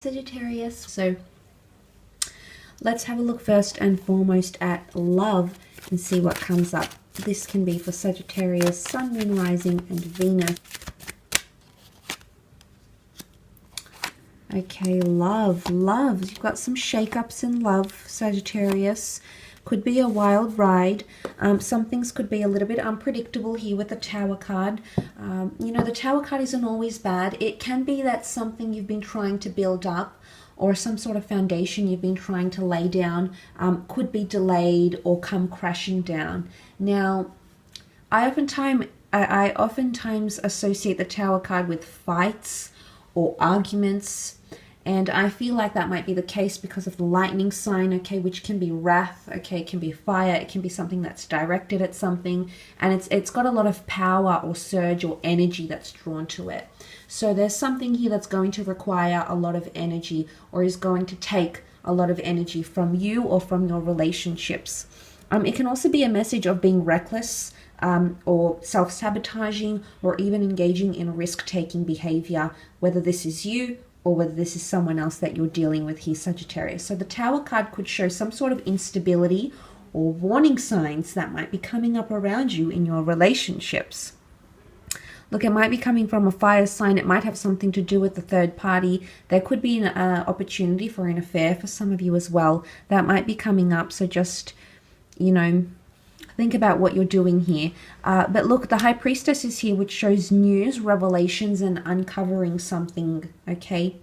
Sagittarius. So let's have a look first and foremost at love and see what comes up. This can be for Sagittarius, Sun, Moon, Rising, and Venus. Okay, love. You've got some shake-ups in love, Sagittarius. Could be a wild ride. Some things could be a little bit unpredictable here with the Tower card. You know, the Tower card isn't always bad. It can be that something you've been trying to build up or some sort of foundation you've been trying to lay down could be delayed or come crashing down. Now, I oftentimes associate the Tower card with fights or arguments. And I feel like that might be the case because of the lightning sign, okay, which can be wrath, okay, it can be fire, it can be something that's directed at something, and it's got a lot of power or surge or energy that's drawn to it. So there's something here that's going to require a lot of energy or is going to take a lot of energy from you or from your relationships. It can also be a message of being reckless or self-sabotaging or even engaging in risk-taking behavior, whether this is you or whether this is someone else that you're dealing with here, Sagittarius. So the Tower card could show some sort of instability or warning signs that might be coming up around you in your relationships. Look, it might be coming from a fire sign. It might have something to do with the third party. There could be an opportunity for an affair for some of you as well. That might be coming up. So just, you know, think about what you're doing here. But look, the High Priestess is here, which shows news, revelations, and uncovering something, okay?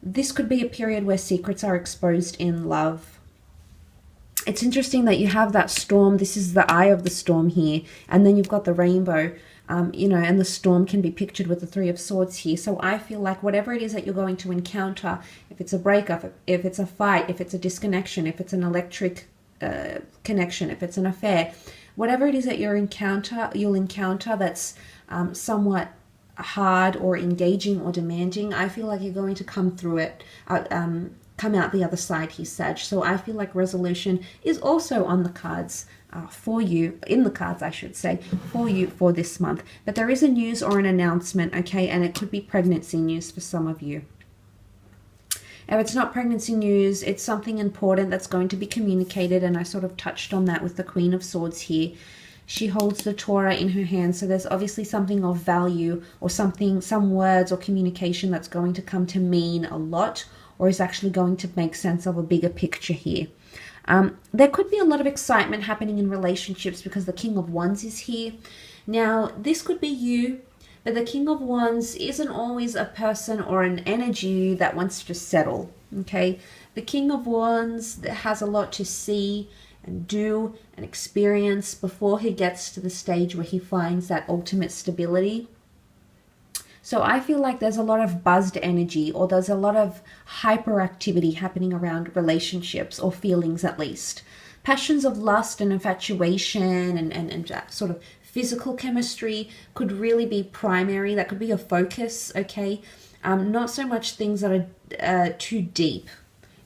This could be a period where secrets are exposed in love. It's interesting that you have that storm. This is the eye of the storm here. And then you've got the rainbow, you know, and the storm can be pictured with the Three of Swords here. So I feel like whatever it is that you're going to encounter, if it's a breakup, if it's a fight, if it's a disconnection, if it's an electric connection, if it's an affair, whatever it is that you'll encounter that's somewhat hard or engaging or demanding, I feel like you're going to come through it, come out the other side here, Sag. So I feel like resolution is also on the cards for you, in the cards I should say, for you for this month. But there is a news or an announcement, okay, and it could be pregnancy news for some of you. If it's not pregnancy news, it's something important that's going to be communicated, and I sort of touched on that with the Queen of Swords here. She holds the Torah in her hand, so there's obviously something of value or something, some words or communication that's going to come to mean a lot or is actually going to make sense of a bigger picture here. There could be a lot of excitement happening in relationships because the King of Wands is here. Now, this could be you. But the King of Wands isn't always a person or an energy that wants to settle, okay? The King of Wands has a lot to see and do and experience before he gets to the stage where he finds that ultimate stability. So I feel like there's a lot of buzzed energy, or there's a lot of hyperactivity happening around relationships, or feelings at least. Passions of lust and infatuation and sort of physical chemistry could really be primary. That could be a focus, okay? Not so much things that are too deep.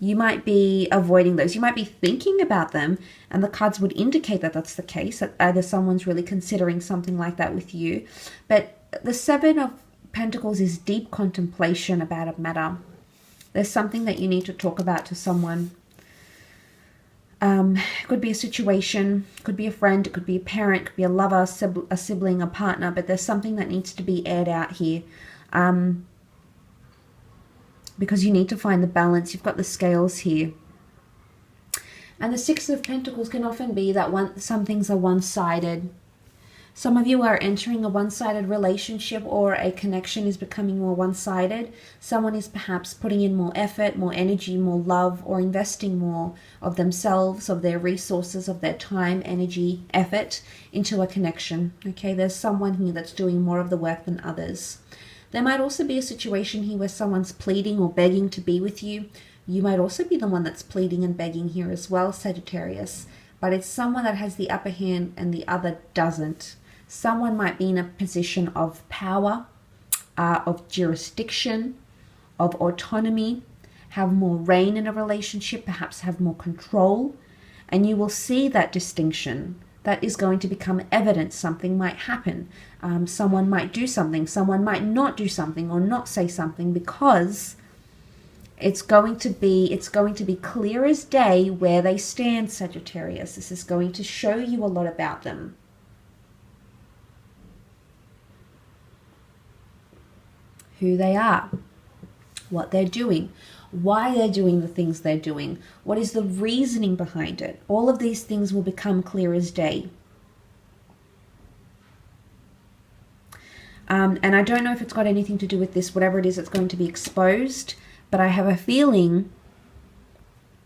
You might be avoiding those. You might be thinking about them, and the cards would indicate that that's the case, that either someone's really considering something like that with you. But the Seven of Pentacles is deep contemplation about a matter. There's something that you need to talk about to someone. Could be a situation, could be a friend, it could be a parent, could be a lover, a sibling, a partner, but there's something that needs to be aired out here. Because you need to find the balance. You've got the scales here. And the Six of Pentacles can often be that some things are one-sided. Some of you are entering a one-sided relationship, or a connection is becoming more one-sided. Someone is perhaps putting in more effort, more energy, more love, or investing more of themselves, of their resources, of their time, energy, effort into a connection. Okay, there's someone here that's doing more of the work than others. There might also be a situation here where someone's pleading or begging to be with you. You might also be the one that's pleading and begging here as well, Sagittarius. But it's someone that has the upper hand and the other doesn't. Someone might be in a position of power, of jurisdiction, of autonomy, have more reign in a relationship, perhaps have more control, and you will see that distinction. That is going to become evident. Something might happen. Someone might do something. Someone might not do something or not say something because It's going to be clear as day where they stand, Sagittarius. This is going to show you a lot about them. Who they are, what they're doing, why they're doing the things they're doing, what is the reasoning behind it. All of these things will become clear as day. And I don't know if it's got anything to do with this, whatever it is, it's going to be exposed. But I have a feeling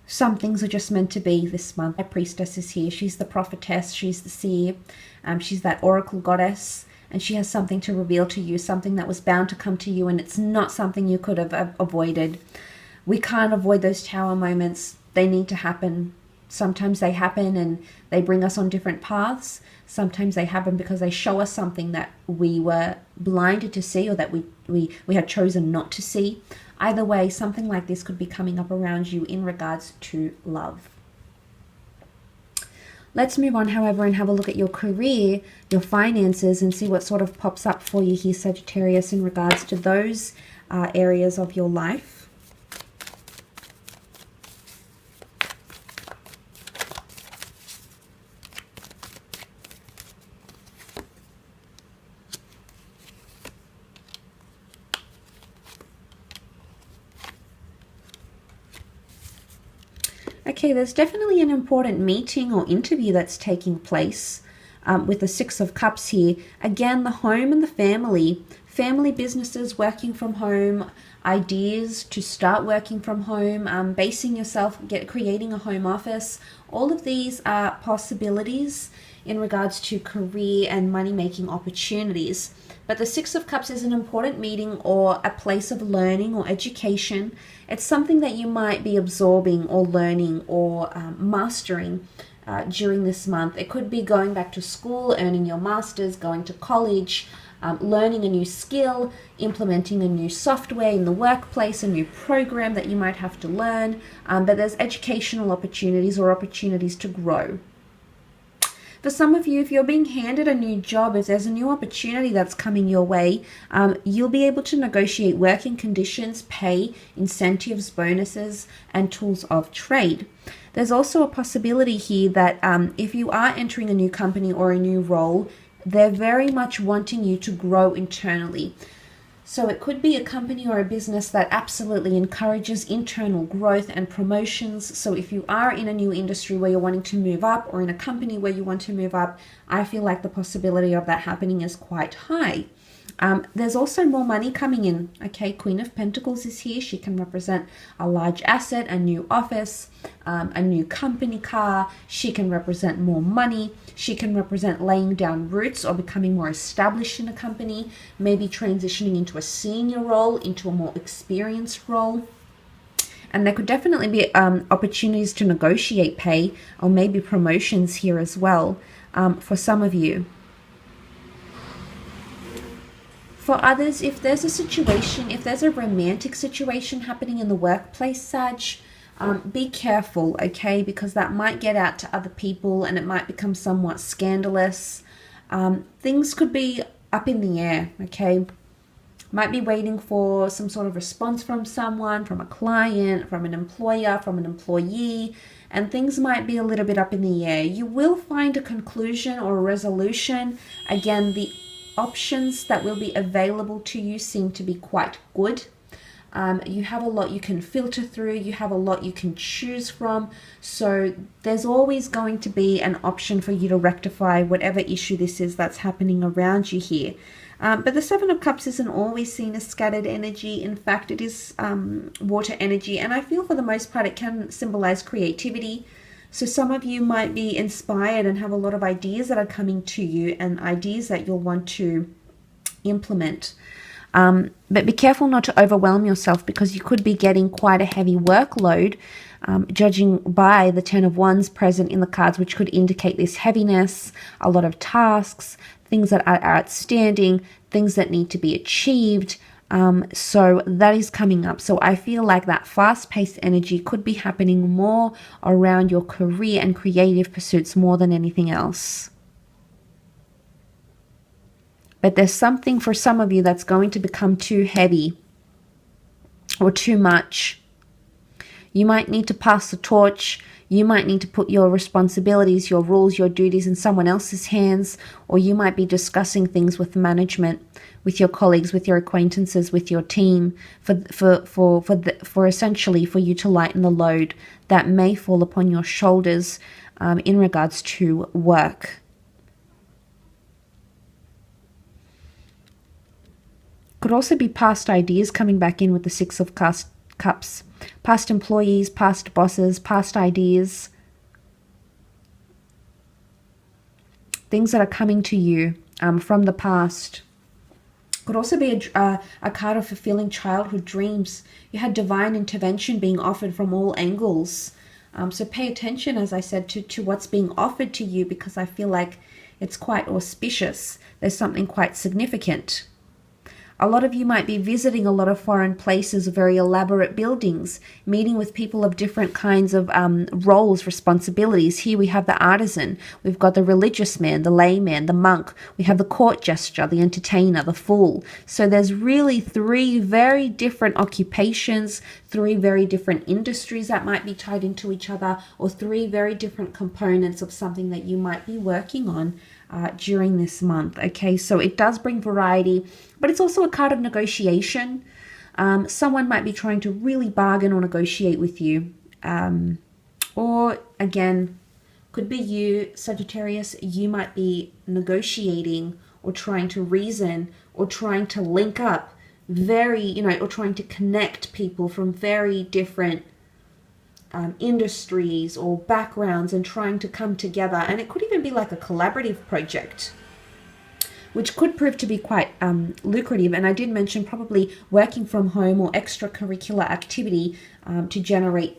some things are just meant to be this month. My priestess is here. She's the prophetess. She's the seer. She's that oracle goddess. And she has something to reveal to you, something that was bound to come to you. And it's not something you could have avoided. We can't avoid those tower moments. They need to happen. Sometimes they happen and they bring us on different paths. Sometimes they happen because they show us something that we were blinded to see, or that we had chosen not to see. Either way, something like this could be coming up around you in regards to love. Let's move on, however, and have a look at your career, your finances, and see what sort of pops up for you here, Sagittarius, in regards to those areas of your life. Okay, there's definitely an important meeting or interview that's taking place with the Six of Cups here. Again, the home and the family businesses, working from home, ideas to start working from home, basing yourself, creating a home office. All of these are possibilities in regards to career and money-making opportunities. But the Six of Cups is an important meeting or a place of learning or education. It's something that you might be absorbing or learning or mastering during this month. It could be going back to school, earning your master's, going to college, learning a new skill, implementing a new software in the workplace, a new program that you might have to learn. But there's educational opportunities or opportunities to grow. For some of you, if you're being handed a new job, if there's a new opportunity that's coming your way, you'll be able to negotiate working conditions, pay, incentives, bonuses, and tools of trade. There's also a possibility here that if you are entering a new company or a new role, they're very much wanting you to grow internally. So it could be a company or a business that absolutely encourages internal growth and promotions. So if you are in a new industry where you're wanting to move up, or in a company where you want to move up, I feel like the possibility of that happening is quite high. There's also more money coming in. Okay, Queen of Pentacles is here. She can represent a large asset, a new office, a new company car. She can represent more money. She can represent laying down roots or becoming more established in a company, maybe transitioning into a senior role, into a more experienced role. And there could definitely be opportunities to negotiate pay or maybe promotions here as well for some of you. For others, if there's a situation, if there's a romantic situation happening in the workplace, Sag, be careful, okay? Because that might get out to other people and it might become somewhat scandalous. Things could be up in the air, okay? Might be waiting for some sort of response from someone, from a client, from an employer, from an employee, and things might be a little bit up in the air. You will find a conclusion or a resolution. Again, the options that will be available to you seem to be quite good. You have a lot you can filter through, you have a lot you can choose from, so there's always going to be an option for you to rectify whatever issue this is that's happening around you here. But the Seven of Cups isn't always seen as scattered energy. In fact, it is water energy, and I feel for the most part it can symbolize creativity. So some of you might be inspired and have a lot of ideas that are coming to you and ideas that you'll want to implement. But be careful not to overwhelm yourself, because you could be getting quite a heavy workload, judging by the Ten of Wands present in the cards, which could indicate this heaviness, a lot of tasks, things that are outstanding, things that need to be achieved. So that is coming up. So I feel like that fast-paced energy could be happening more around your career and creative pursuits more than anything else. But there's something for some of you that's going to become too heavy or too much. You might need to pass the torch. You might need to put your responsibilities, your rules, your duties in someone else's hands, or you might be discussing things with management, with your colleagues, with your acquaintances, with your team, for essentially for you to lighten the load that may fall upon your shoulders in regards to work. Could also be past ideas coming back in with the Six of Cups. Past employees, past bosses, past ideas. Things that are coming to you from the past. Could also be a card of fulfilling childhood dreams. You had divine intervention being offered from all angles. So pay attention, as I said, to what's being offered to you, because I feel like it's quite auspicious. There's something quite significant. A lot of you might be visiting a lot of foreign places, very elaborate buildings, meeting with people of different kinds of roles, responsibilities. Here we have the artisan, we've got the religious man, the layman, the monk, we have the court jester, the entertainer, the fool. So there's really 3 very different occupations, 3 very different industries that might be tied into each other, or 3 very different components of something that you might be working on during this month. Okay, so it does bring variety, but it's also a card of negotiation. Someone might be trying to really bargain or negotiate with you. Or again, could be you, Sagittarius, you might be negotiating or trying to reason or trying to link up or trying to connect people from very different industries or backgrounds and trying to come together. And it could even be like a collaborative project, which could prove to be quite lucrative. And I did mention probably working from home or extracurricular activity to generate,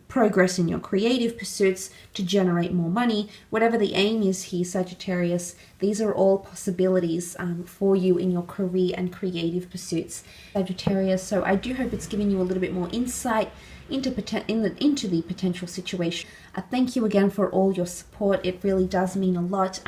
progress in your creative pursuits, to generate more money. Whatever the aim is here, Sagittarius, these are all possibilities for you in your career and creative pursuits, Sagittarius. So I do hope it's given you a little bit more insight into the potential situation. Thank you again for all your support. It really does mean a lot.